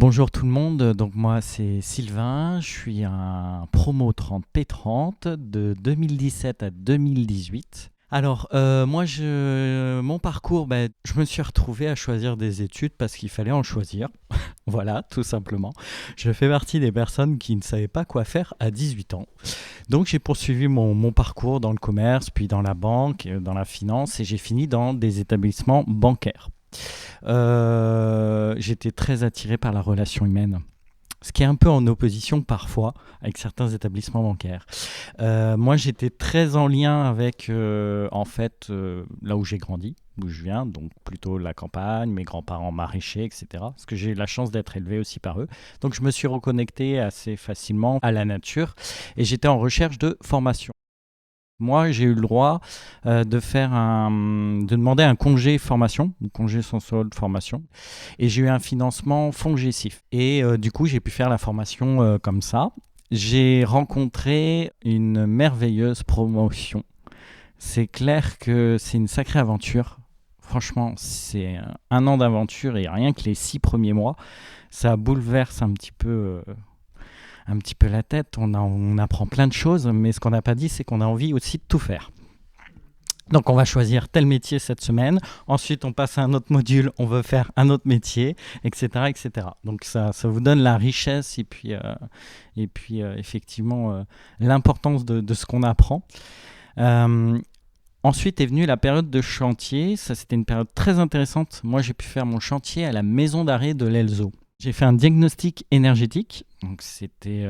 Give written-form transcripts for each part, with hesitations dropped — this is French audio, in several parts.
Bonjour tout le monde, donc moi c'est Sylvain, je suis un promo 30 P30 de 2017 à 2018. Alors mon parcours, je me suis retrouvé à choisir des études parce qu'il fallait en choisir, voilà tout simplement. Je fais partie des personnes qui ne savaient pas quoi faire à 18 ans. Donc j'ai poursuivi mon parcours dans le commerce, puis dans la banque, dans la finance et j'ai fini dans des établissements bancaires. J'étais très attiré par la relation humaine, ce qui est un peu en opposition parfois avec certains établissements bancaires. Moi, j'étais très en lien avec, là où j'ai grandi, d'où je viens, donc plutôt la campagne, mes grands-parents maraîchers, etc. Parce que j'ai eu la chance d'être élevé aussi par eux. Donc, je me suis reconnecté assez facilement à la nature et j'étais en recherche de formation. Moi, j'ai eu le droit de demander un congé formation, un congé sans solde formation, et j'ai eu un financement FONGECIF. Et du coup, j'ai pu faire la formation comme ça. J'ai rencontré une merveilleuse promotion. C'est clair que c'est une sacrée aventure. Franchement, c'est un an d'aventure et rien que les 6 premiers mois, ça bouleverse un petit peu la tête, on apprend plein de choses, mais ce qu'on n'a pas dit, c'est qu'on a envie aussi de tout faire. Donc on va choisir tel métier cette semaine, ensuite on passe à un autre module, on veut faire un autre métier, etc. etc. Donc ça vous donne la richesse et puis effectivement l'importance de ce qu'on apprend. Ensuite est venue la période de chantier, ça c'était une période très intéressante. Moi j'ai pu faire mon chantier à la maison d'arrêt de l'Elzo. J'ai fait un diagnostic énergétique, donc c'était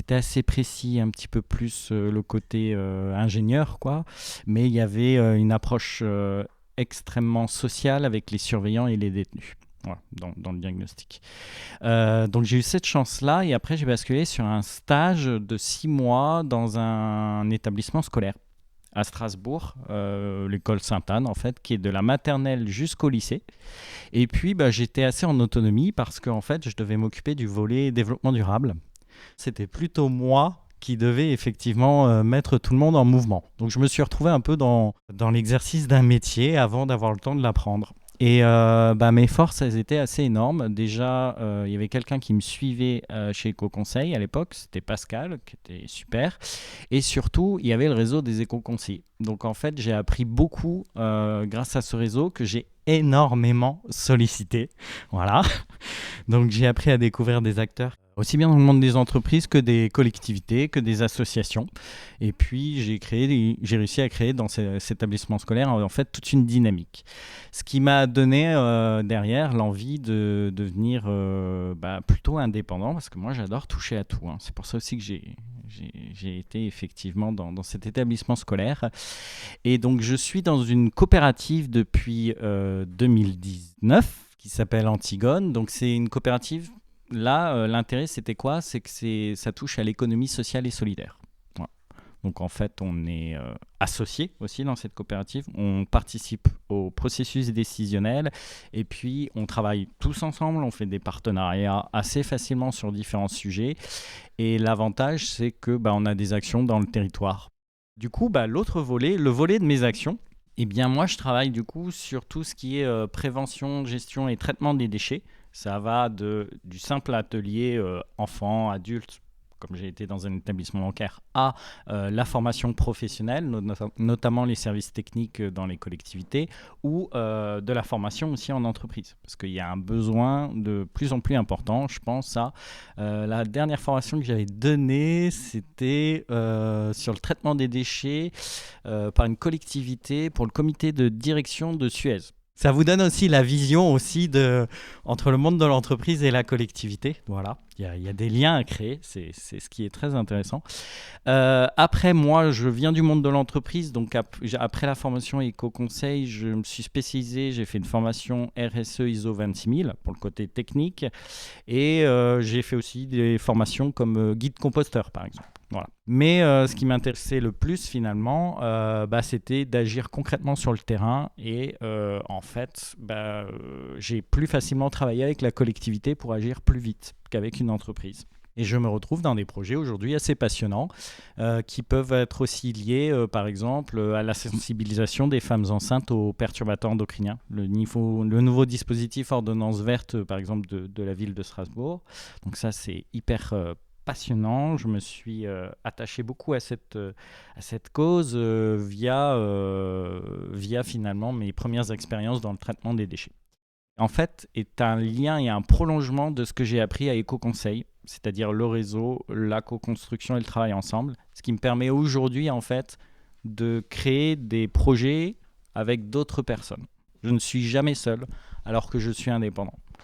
assez précis, un petit peu plus le côté ingénieur, quoi. Mais il y avait une approche extrêmement sociale avec les surveillants et les détenus. Voilà, dans le diagnostic. Donc j'ai eu cette chance-là et après j'ai basculé sur un stage de 6 mois dans un établissement scolaire à Strasbourg, l'école Sainte-Anne en fait, qui est de la maternelle jusqu'au lycée. Et puis j'étais assez en autonomie parce qu'en fait je devais m'occuper du volet développement durable. C'était plutôt moi qui devais effectivement mettre tout le monde en mouvement. Donc je me suis retrouvé un peu dans l'exercice d'un métier avant d'avoir le temps de l'apprendre. Et mes forces, elles étaient assez énormes. Déjà, il y avait quelqu'un qui me suivait chez EcoConseil à l'époque, c'était Pascal, qui était super. Et surtout, il y avait le réseau des éco-conseillers. Donc en fait, j'ai appris beaucoup grâce à ce réseau que j'ai énormément sollicité. Voilà. Donc j'ai appris à découvrir des acteurs aussi bien dans le monde des entreprises que des collectivités, que des associations. Et puis j'ai réussi à créer dans cet établissement scolaire en fait toute une dynamique. Ce qui m'a donné derrière l'envie de devenir plutôt indépendant parce que moi j'adore toucher à tout. Hein. C'est pour ça aussi que j'ai été effectivement dans cet établissement scolaire. Et donc je suis dans une coopérative depuis 2019 qui s'appelle Antigone. Donc c'est une coopérative. Là, l'intérêt, c'était quoi? C'est que ça touche à l'économie sociale et solidaire. Voilà. Donc, en fait, on est associé aussi dans cette coopérative. On participe au processus décisionnel et puis on travaille tous ensemble. On fait des partenariats assez facilement sur différents sujets. Et l'avantage, c'est que on a des actions dans le territoire. Du coup, l'autre volet, le volet de mes actions, eh bien, moi, je travaille du coup sur tout ce qui est prévention, gestion et traitement des déchets. Ça va du simple atelier enfant, adulte, comme j'ai été dans un établissement bancaire, à la formation professionnelle, notamment les services techniques dans les collectivités, ou de la formation aussi en entreprise. Parce qu'il y a un besoin de plus en plus important, je pense à la dernière formation que j'avais donnée, c'était sur le traitement des déchets par une collectivité pour le comité de direction de Suez. Ça vous donne aussi la vision aussi entre le monde de l'entreprise et la collectivité. Voilà, il y a des liens à créer, c'est ce qui est très intéressant. Après, moi, je viens du monde de l'entreprise, donc après la formation éco-conseil, je me suis spécialisé, j'ai fait une formation RSE ISO 26000 pour le côté technique, et j'ai fait aussi des formations comme guide composteur, par exemple. Voilà. Mais ce qui m'intéressait le plus finalement, c'était d'agir concrètement sur le terrain et j'ai plus facilement travaillé avec la collectivité pour agir plus vite qu'avec une entreprise. Et je me retrouve dans des projets aujourd'hui assez passionnants qui peuvent être aussi liés, par exemple, à la sensibilisation des femmes enceintes aux perturbateurs endocriniens. Le nouveau dispositif ordonnance verte, par exemple, de la ville de Strasbourg. Donc ça, c'est hyper passionnant. Je me suis attaché beaucoup à cette cause via finalement mes premières expériences dans le traitement des déchets. En fait, est un lien et un prolongement de ce que j'ai appris à Éco-Conseil, c'est-à-dire le réseau, la co-construction et le travail ensemble, ce qui me permet aujourd'hui, en fait, de créer des projets avec d'autres personnes. Je ne suis jamais seul, alors que je suis indépendant.